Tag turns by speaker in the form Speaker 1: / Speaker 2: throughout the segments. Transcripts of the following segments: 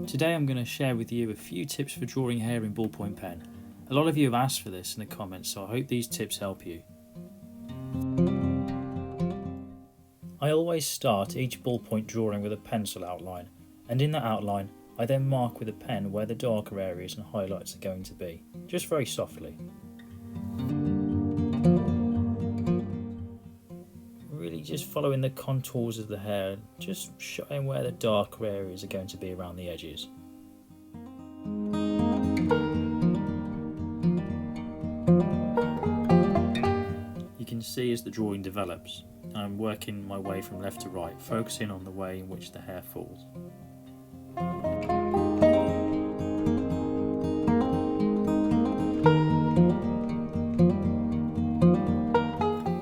Speaker 1: Today I'm going to share with you a few tips for drawing hair in ballpoint pen. A lot of you have asked for this in the comments, so I hope these tips help you. I always start each ballpoint drawing with a pencil outline, and in that outline I then mark with a pen where the darker areas and highlights are going to be, just very softly. Really just following the contours of the hair, just showing where the darker areas are going to be around the edges. You can see as the drawing develops, I'm working my way from left to right, focusing on the way in which the hair falls.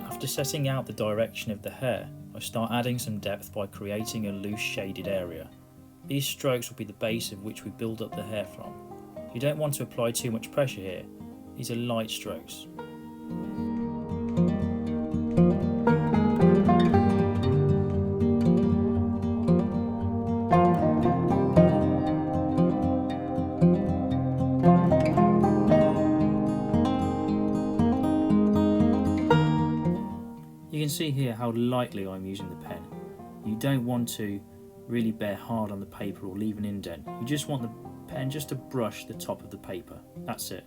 Speaker 1: After setting out the direction of the hair, I start adding some depth by creating a loose shaded area. These strokes will be the base of which we build up the hair from. You don't want to apply too much pressure here, these are light strokes. You can see here how lightly I'm using the pen. You don't want to really bear hard on the paper or leave an indent. You just want the pen just to brush the top of the paper. That's it.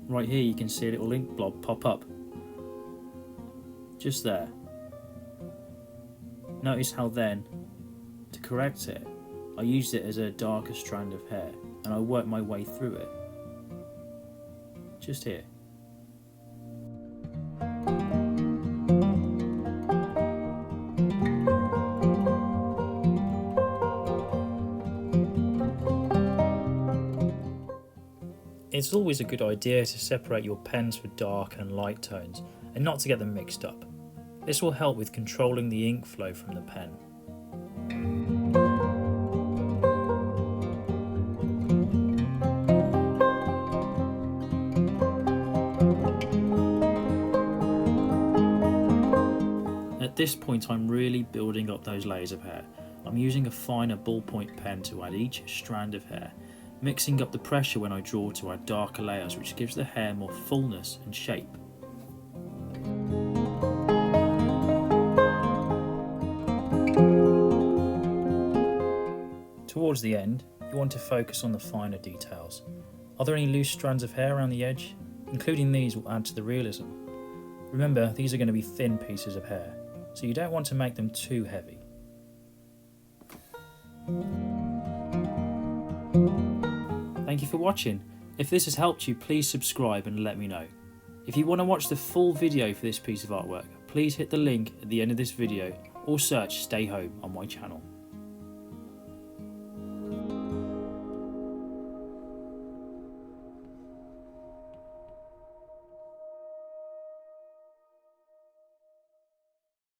Speaker 1: Right here you can see a little ink blob pop up. Just there. Notice how then, to correct it, I used it as a darker strand of hair and I worked my way through it. Just here. It's always a good idea to separate your pens for dark and light tones and not to get them mixed up. This will help with controlling the ink flow from the pen. At this point I'm really building up those layers of hair. I'm using a finer ballpoint pen to add each strand of hair, mixing up the pressure when I draw to add darker layers, which gives the hair more fullness and shape. Towards the end, you want to focus on the finer details. Are there any loose strands of hair around the edge? Including these will add to the realism. Remember, these are going to be thin pieces of hair, so you don't want to make them too heavy. Thank you for watching. If this has helped you, please subscribe and let me know. If you want to watch the full video for this piece of artwork, please hit the link at the end of this video or search Stay Home on my channel.